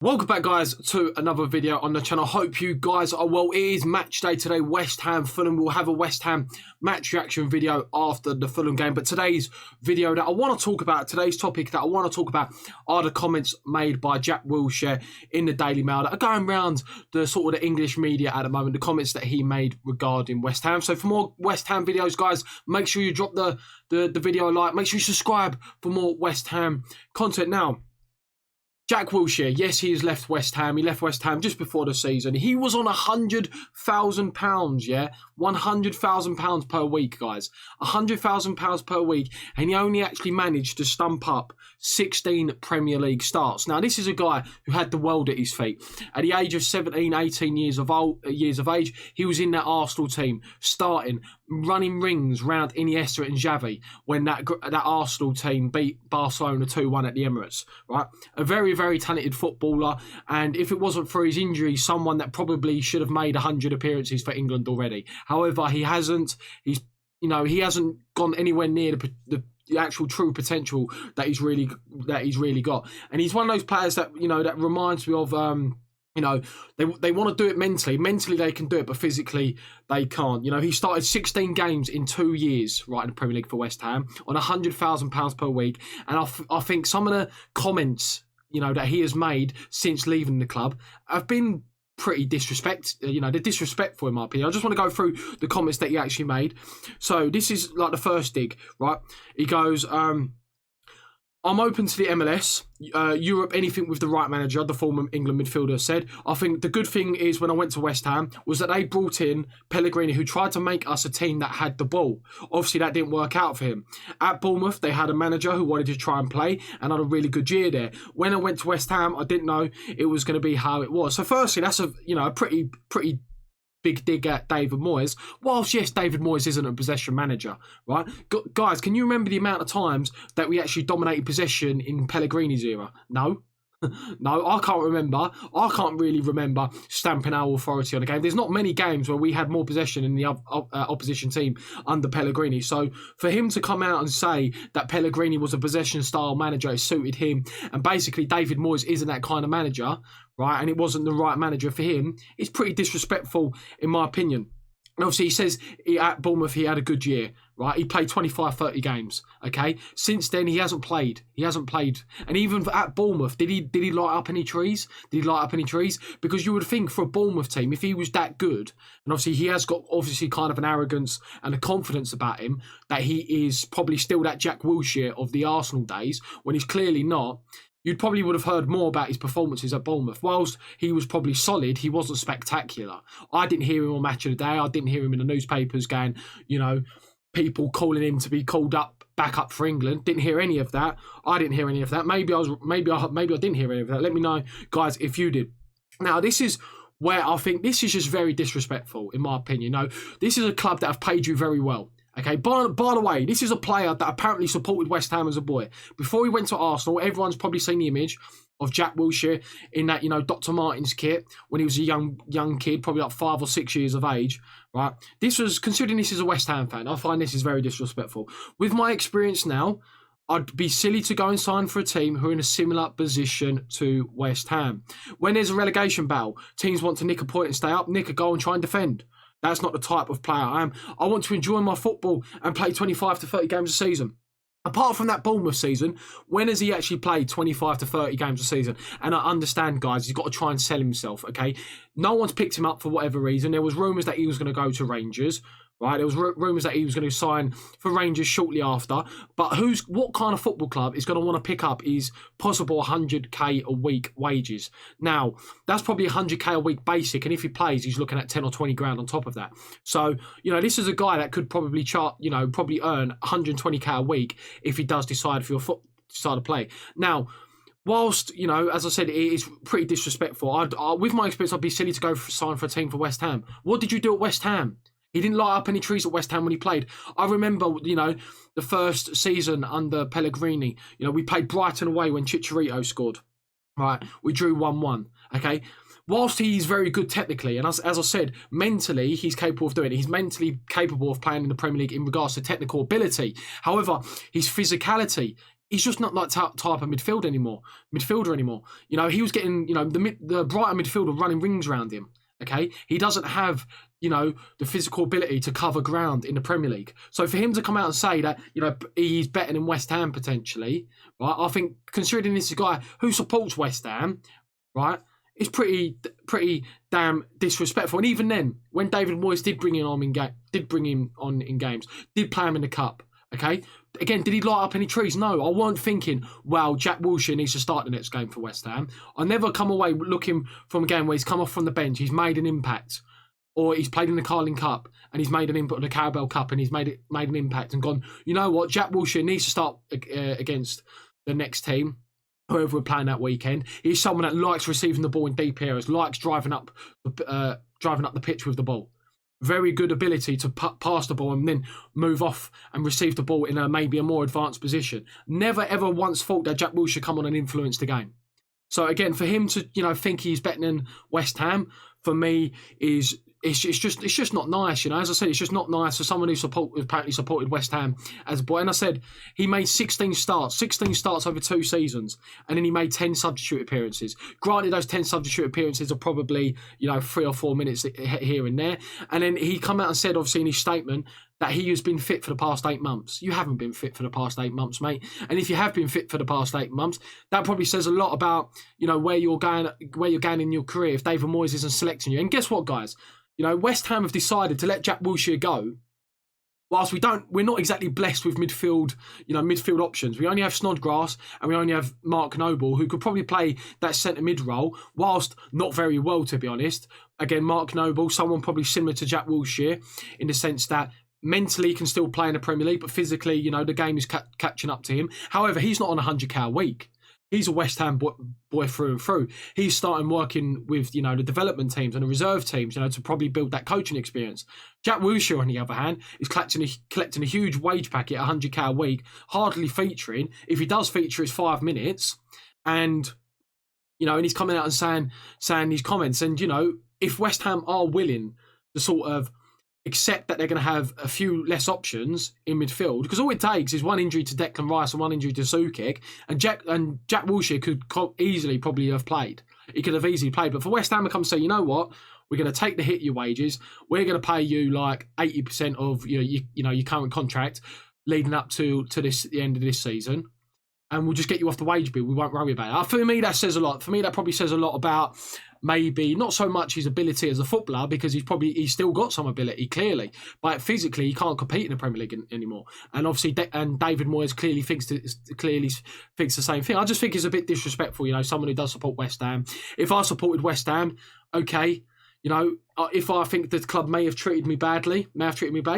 Welcome back, guys, to another video on the channel. Hope you guys are well. It is match day today. West Ham, Fulham. We'll have a West Ham match reaction video after the Fulham game. But today's video that I want to talk about, today's topic that I want to talk about are the comments made by Jack Wilshere in the Daily Mail that are going around the sort of the English media at the moment, the comments that he made regarding West Ham. So for more West Ham videos, guys, make sure you drop the video a like. Make sure you subscribe for more West Ham content. Now, Jack Wilshere, yes, he has left West Ham. He left West Ham just before the season. He was on £100,000, yeah? £100,000 per week, guys. £100,000 per week. And he only actually managed to stump up 16 Premier League starts. Now, this is a guy who had the world at his feet. At the age of 17, 18 years of age, he was in that Arsenal team, starting, running rings round Iniesta and Xavi when that Arsenal team beat Barcelona 2-1 at the Emirates, right? A very, very talented footballer, and if it wasn't for his injury, someone that probably should have made 100 appearances for England already. However, he hasn't. He hasn't gone anywhere near the actual true potential that he's really got. And he's one of those players that that reminds me of they want to do it mentally. Mentally they can do it, but physically they can't. He started 16 games in 2 years, right, in the Premier League for West Ham on £100,000 per week. And I think some of the comments that he has made since leaving the club have been pretty they're disrespectful in my opinion. I just want to go through the comments that he actually made. So this is like the first dig, right? He goes, I'm open to the MLS, Europe, anything with the right manager, the former England midfielder said. I think the good thing is when I went to West Ham was that they brought in Pellegrini, who tried to make us a team that had the ball. Obviously, that didn't work out for him. At Bournemouth, they had a manager who wanted to try and play and had a really good year there. When I went to West Ham, I didn't know it was going to be how it was. So firstly, that's a pretty big dig at David Moyes. Whilst, yes, David Moyes isn't a possession manager, right? Guys, can you remember the amount of times that we actually dominated possession in Pellegrini's era? No. No, I can't remember. I can't really remember stamping our authority on a game. There's not many games where we had more possession in the opposition team under Pellegrini. So for him to come out and say that Pellegrini was a possession-style manager, it suited him, and basically David Moyes isn't that kind of manager, right, and it wasn't the right manager for him, it's pretty disrespectful in my opinion. And obviously he says at Bournemouth he had a good year, right? He played 25, 30 games, okay? Since then he hasn't played. And even at Bournemouth, did he light up any trees? Because you would think for a Bournemouth team, if he was that good, and obviously he has got kind of an arrogance and a confidence about him, that he is probably still that Jack Wilshere of the Arsenal days, when he's clearly not. You probably would have heard more about his performances at Bournemouth. Whilst he was probably solid, he wasn't spectacular. I didn't hear him on Match of the Day. I didn't hear him in the newspapers going, people calling him to be called back up for England. Didn't hear any of that. I didn't hear any of that. Maybe I didn't hear any of that. Let me know, guys, if you did. Now, this is where I think this is just very disrespectful, in my opinion. This is a club that have paid you very well. Okay, by the way, this is a player that apparently supported West Ham as a boy. Before he went to Arsenal, everyone's probably seen the image of Jack Wilshere in that, Dr. Martens kit when he was a young kid, probably like 5 or 6 years of age, right? Considering this is a West Ham fan, I find this is very disrespectful. With my experience now, I'd be silly to go and sign for a team who are in a similar position to West Ham. When there's a relegation battle, teams want to nick a point and stay up, nick a goal and try and defend. That's not the type of player I am. I want to enjoy my football and play 25 to 30 games a season. Apart from that Bournemouth season, when has he actually played 25 to 30 games a season? And I understand, guys, he's got to try and sell himself, okay? No one's picked him up for whatever reason. There was rumours that he was going to go to Rangers, right? There was rumours that he was going to sign for Rangers shortly after. But what kind of football club is going to want to pick up his possible 100k a week wages? Now, that's probably 100k a week basic, and if he plays, he's looking at 10 or 20 grand on top of that. So, this is a guy that could probably probably earn 120k a week if he does decide to play. Now, whilst, as I said, it is pretty disrespectful. With my experience, I'd be silly to go sign for a team for West Ham. What did you do at West Ham? He didn't light up any trees at West Ham when he played. I remember, the first season under Pellegrini, we played Brighton away when Chicharito scored. Right, we drew 1-1, okay? Whilst he's very good technically, and as I said, mentally, he's capable of doing it. He's mentally capable of playing in the Premier League in regards to technical ability. However, his physicality he's just not that type of midfielder anymore. You know, he was getting, you know, the Brighton midfielder running rings around him. Okay, he doesn't have, you know, the physical ability to cover ground in the Premier League. So for him to come out and say that, you know, he's better than West Ham potentially, right? I think considering this is a guy who supports West Ham, right, it's pretty damn disrespectful. And even then, when David Moyes did bring him on in games, did play him in the cup. Okay, again, did he light up any trees? No, I weren't thinking, wow, Jack Wilshere needs to start the next game for West Ham. I never come away looking from a game where he's come off from the bench, he's made an impact, or he's played in the Carling Cup and he's made an input in the Carabao Cup and he's made an impact and gone, you know what, Jack Wilshere needs to start against the next team, whoever we're playing that weekend. He's someone that likes receiving the ball in deep areas, likes driving up the pitch with the ball. Very good ability to pass the ball and then move off and receive the ball in maybe a more advanced position. Never ever once thought that Jack Wilshere come on and influence the game. So again, for him to, you know, think he's better than West Ham, for me is it's just not nice, you know. As I said, it's just not nice for someone who apparently supported West Ham as a boy. And I said he made 16 starts over 2 seasons, and then he made 10 substitute appearances. Granted, those 10 substitute appearances are probably, you know, 3 or 4 minutes here and there. And then he come out and said, obviously in his statement, that he has been fit for the past 8 months. You haven't been fit for the past 8 months, mate. And if you have been fit for the past 8 months, that probably says a lot about, you know, where you're going in your career if David Moyes isn't selecting you. And guess what, guys? You know, West Ham have decided to let Jack Wilshere go. Whilst we're not exactly blessed with midfield options. We only have Snodgrass and we only have Mark Noble, who could probably play that centre mid role, whilst not very well, to be honest. Again, Mark Noble, someone probably similar to Jack Wilshere in the sense that mentally he can still play in the Premier League, but physically, you know, the game is catching up to him. However, he's not on a 100k a week. He's a West Ham boy through and through. He's starting working with, you know, the development teams and the reserve teams, you know, to probably build that coaching experience. Jack Wilshere, on the other hand, is collecting a huge wage packet, 100k a week, hardly featuring. If he does feature, it's 5 minutes. And, you know, and he's coming out and saying these comments. And, you know, if West Ham are willing to sort of accept that they're going to have a few less options in midfield, because all it takes is one injury to Declan Rice and one injury to Sukic, and Jack Wilshere could easily probably have played. He could have easily played, but for West Ham to come and say, you know what, we're going to take the hit your wages, we're going to pay you like 80% of your current contract leading up to the end of this season, and we'll just get you off the wage bill. We won't worry about it. For me, that says a lot. For me, that probably says a lot about maybe not so much his ability as a footballer, because he's still got some ability, clearly, but physically he can't compete in the Premier League anymore. And obviously, David Moyes clearly thinks the same thing. I just think it's a bit disrespectful, you know, someone who does support West Ham. If I supported West Ham, okay, you know, if I think the club may have treated me badly,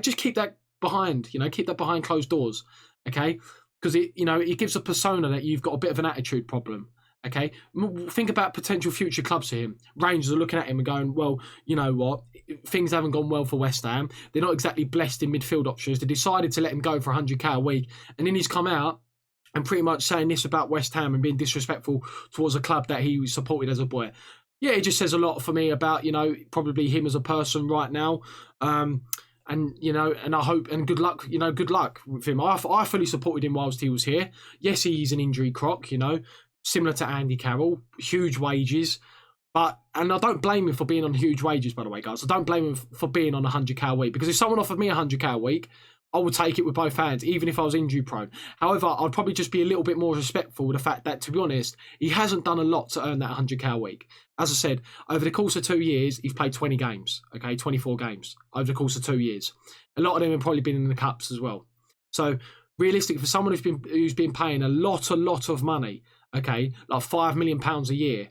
just keep that behind closed doors, okay? Because it gives a persona that you've got a bit of an attitude problem. Okay, think about potential future clubs for him. Rangers are looking at him and going, well, you know what? Things haven't gone well for West Ham. They're not exactly blessed in midfield options. They decided to let him go for 100k a week. And then he's come out and pretty much saying this about West Ham and being disrespectful towards a club that he supported as a boy. Yeah, it just says a lot for me about, you know, probably him as a person right now. And, you know, and I hope, and good luck with him. I fully supported him whilst he was here. Yes, he's an injury croc, you know, similar to Andy Carroll, huge wages. And I don't blame him for being on huge wages, by the way, guys. I don't blame him for being on 100k a week, because if someone offered me 100k a week, I would take it with both hands, even if I was injury prone. However, I'd probably just be a little bit more respectful with the fact that, to be honest, he hasn't done a lot to earn that 100k a week. As I said, over the course of 2 years, he's played 20 games, okay, 24 games over the course of 2 years. A lot of them have probably been in the cups as well. So, realistically, for someone who's been paying a lot of money, okay, like £5 million a year,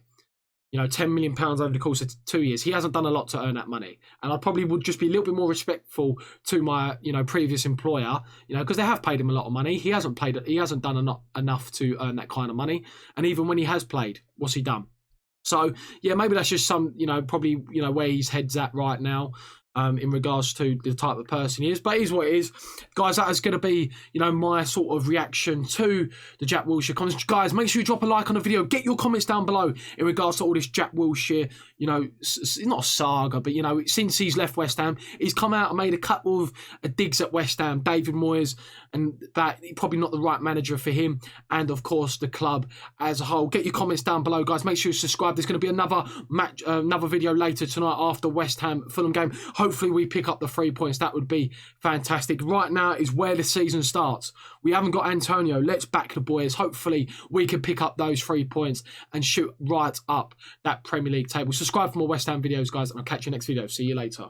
you know, £10 million over the course of 2 years, he hasn't done a lot to earn that money. And I probably would just be a little bit more respectful to my, you know, previous employer, you know, because they have paid him a lot of money. He hasn't done enough to earn that kind of money. And even when he has played, what's he done? So, yeah, maybe that's just some, you know, probably, you know, where his head's at right now. in regards to the type of person he is. But it is what it is. Guys, that is going to be, you know, my sort of reaction to the Jack Wilshere comments. Guys, make sure you drop a like on the video. Get your comments down below in regards to all this Jack Wilshere, you know, not a saga, but, you know, since he's left West Ham, he's come out and made a couple of digs at West Ham, David Moyes, and that probably not the right manager for him, and of course the club as a whole. Get your comments down below, guys. Make sure you subscribe. There's going to be another match, another video later tonight after West Ham Fulham game. Hopefully we pick up the 3 points. That would be fantastic. Right now is where the season starts. We haven't got Antonio. Let's back the boys. Hopefully we can pick up those 3 points and shoot right up that Premier League table. Subscribe for more West Ham videos, guys, and I'll catch you next video. See you later.